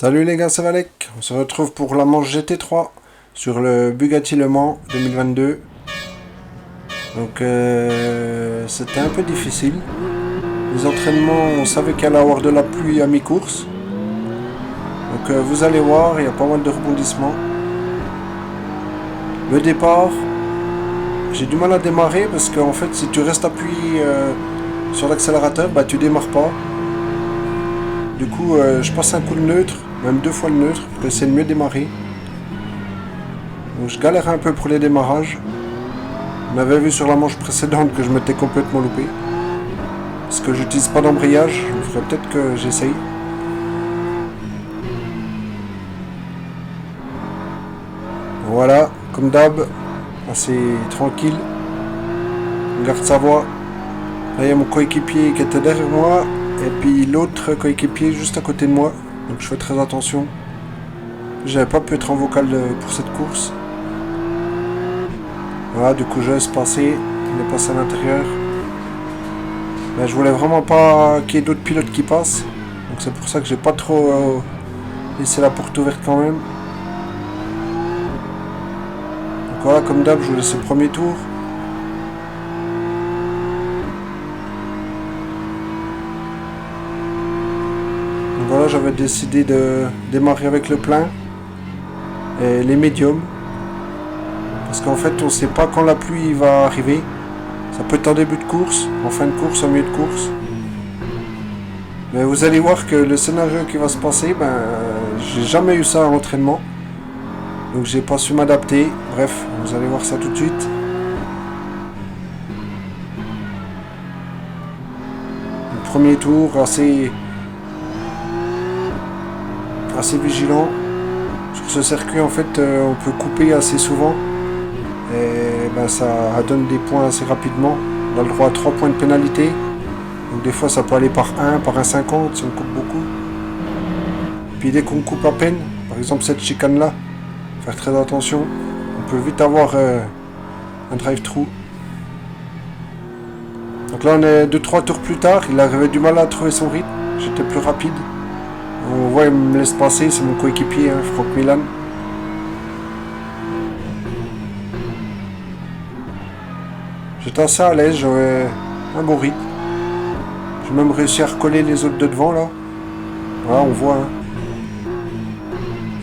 Salut les gars, c'est Valek. On se retrouve pour la manche GT3 sur le Bugatti Le Mans 2022. Donc c'était un peu difficile. Les entraînements, on savait qu'il allait avoir de la pluie à mi-course. Donc vous allez voir, il y a pas mal de rebondissements. Le départ, j'ai du mal à démarrer parce qu'en fait si tu restes appuyé sur l'accélérateur, bah tu démarres pas. Du coup je passe un coup de neutre, même 2 fois le neutre pour essayer de mieux démarrer. Donc je galère un peu pour les démarrages. On avait vu sur la manche précédente que je m'étais complètement loupé. Parce que j'utilise pas d'embrayage, il faudrait peut-être que j'essaye. Voilà, comme d'hab, assez tranquille. On garde sa voie. Là il y a mon coéquipier qui était derrière moi. Et puis l'autre coéquipier juste à côté de moi. Donc je fais très attention. J'avais pas pu être en vocal pour cette course. Voilà, du coup je laisse passer. Il est passé à l'intérieur. Mais je voulais vraiment pas qu'il y ait d'autres pilotes qui passent. Donc c'est pour ça que j'ai pas trop laissé la porte ouverte quand même. Donc voilà, comme d'hab, je vous laisse le premier tour. Donc voilà, j'avais décidé de démarrer avec le plein et les médiums. Parce qu'en fait, on sait pas quand la pluie va arriver. Ça peut être en début de course, en fin de course, en milieu de course. Mais vous allez voir que le scénario qui va se passer, ben, j'ai jamais eu ça à l'entraînement. Donc j'ai pas su m'adapter. Bref, vous allez voir ça tout de suite. Le premier tour, assez vigilant. Sur ce circuit, en fait, on peut couper assez souvent. Et ben, ça donne des points assez rapidement. On a le droit à 3 points de pénalité. Donc des fois ça peut aller par 1, par 1,50 si on coupe beaucoup. Puis dès qu'on coupe à peine, par exemple cette chicane là, faire très attention. On peut vite avoir un drive-through. Donc là on est 2-3 tours plus tard. Il avait du mal à trouver son rythme. J'étais plus rapide. On voit, il me laisse passer. C'est mon coéquipier, hein, Franck Milan. J'étais assez à l'aise, j'avais un bon rythme. J'ai même réussi à recoller les autres de devant là. Voilà, on voit. Hein.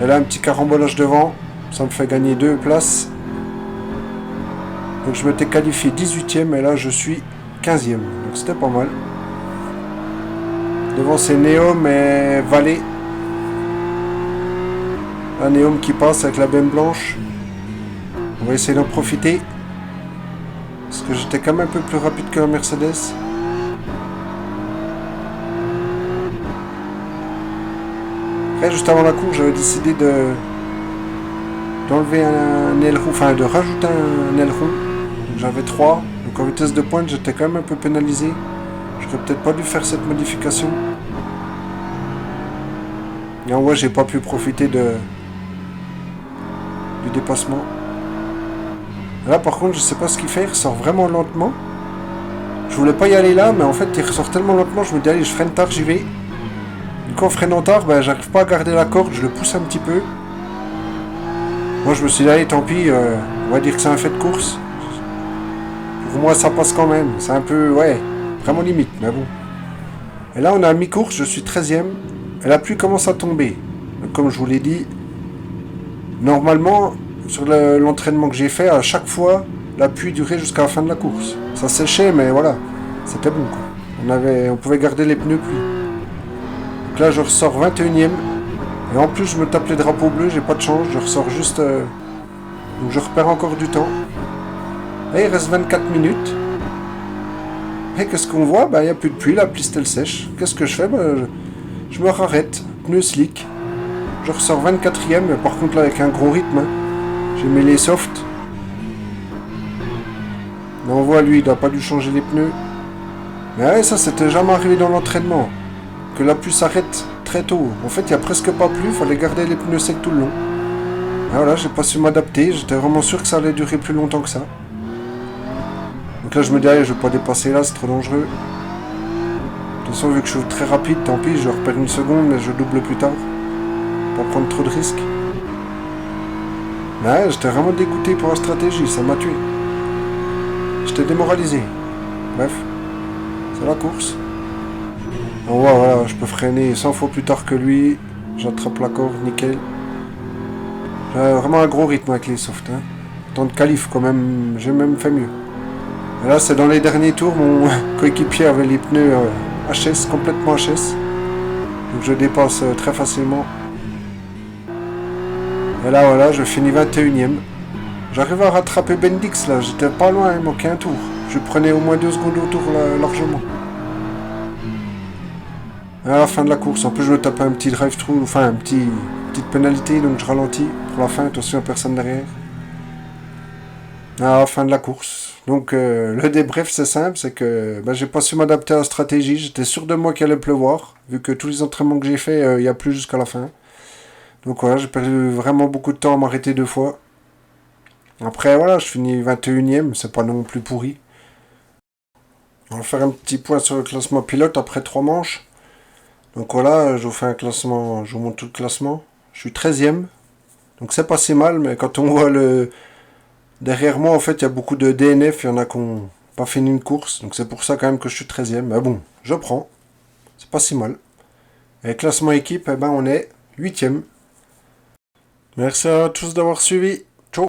Et là, un petit carambolage devant. Ça me fait gagner 2 places. Donc je m'étais qualifié 18ème et là je suis 15ème. Donc c'était pas mal. Devant c'est Neom et Vallée. Là, Neom qui passe avec la benne blanche. On va essayer d'en profiter. Parce que j'étais quand même un peu plus rapide que la Mercedes. Après, juste avant la course, j'avais décidé d'enlever un aileron, enfin de rajouter un aileron. J'avais 3. Donc en vitesse de pointe, j'étais quand même un peu pénalisé. J'aurais peut-être pas dû faire cette modification. Et en vrai, j'ai pas pu profiter du dépassement. Là par contre je sais pas ce qu'il fait, il ressort vraiment lentement. Je voulais pas y aller là, mais en fait il ressort tellement lentement, je me dis allez je freine tard, j'y vais. Du coup en freinant tard, ben, j'arrive pas à garder la corde, je le pousse un petit peu. Moi je me suis dit allez tant pis, on va dire que c'est un fait de course. Pour moi ça passe quand même, c'est un peu, ouais, vraiment limite, mais bon. Et là on est à mi-course, je suis 13ème, et la pluie commence à tomber. Donc, comme je vous l'ai dit, normalement... Sur l'entraînement que j'ai fait, à chaque fois, la pluie durait jusqu'à la fin de la course. Ça séchait, mais voilà, c'était bon quoi. On pouvait garder les pneus pluie. Donc là, je ressors 21ème. Et en plus, je me tape les drapeaux bleus, j'ai pas de chance, je ressors juste... Donc je repère encore du temps. Et il reste 24 minutes. Et qu'est-ce qu'on voit? Bah, il n'y a plus de pluie, la piste elle sèche. Qu'est-ce que je fais? Bah, je me rarrête, pneu slick. Je ressors 24ème, mais par contre là, avec un gros rythme. Hein. J'ai mis les softs. Mais on voit lui, il n'a pas dû changer les pneus. Mais ouais, ça c'était jamais arrivé dans l'entraînement. Que la pluie s'arrête très tôt. En fait, il n'y a presque pas plu, il fallait garder les pneus secs tout le long. Et voilà, j'ai pas su m'adapter, j'étais vraiment sûr que ça allait durer plus longtemps que ça. Donc là je me dis, allez, je vais pas dépasser là, c'est trop dangereux. De toute façon, vu que je suis très rapide, tant pis, je repère une seconde, mais je double plus tard. pas prendre trop de risques. Ouais, j'étais vraiment dégoûté pour la stratégie, ça m'a tué. J'étais démoralisé. Bref, c'est la course. On voit, voilà, je peux freiner 100 fois plus tard que lui. J'attrape la corde, nickel. J'ai vraiment un gros rythme avec les softs. Hein. Tant de qualif quand même, j'ai même fait mieux. Et là, c'est dans les derniers tours, mon coéquipier avait les pneus HS, complètement HS. Donc je dépasse très facilement. Et là, voilà, je finis 21ème. J'arrive à rattraper Bendix, là. J'étais pas loin, il manquait un tour. Je prenais au moins 2 secondes au tour, là, largement. À la fin de la course, en plus je me tape un petit drive-thru, enfin petite pénalité, donc je ralentis pour la fin, attention à personne derrière. À la fin de la course. Donc le débrief c'est simple, c'est que j'ai pas su m'adapter à la stratégie, j'étais sûr de moi qu'il allait pleuvoir, vu que tous les entraînements que j'ai fait, il y a plus jusqu'à la fin. Donc voilà, j'ai perdu vraiment beaucoup de temps à m'arrêter 2 fois. Après voilà, je finis 21ème, c'est pas non plus pourri. On va faire un petit point sur le classement pilote après 3 manches. Donc voilà, je vous fais un classement, je vous montre tout le classement. Je suis 13ème, donc c'est pas si mal, mais quand on voit le... Derrière moi, en fait, il y a beaucoup de DNF, il y en a qui n'ont pas fini une course, donc c'est pour ça quand même que je suis 13ème. Mais bon, je prends, c'est pas si mal. Et classement équipe, on est 8ème. Merci à tous d'avoir suivi.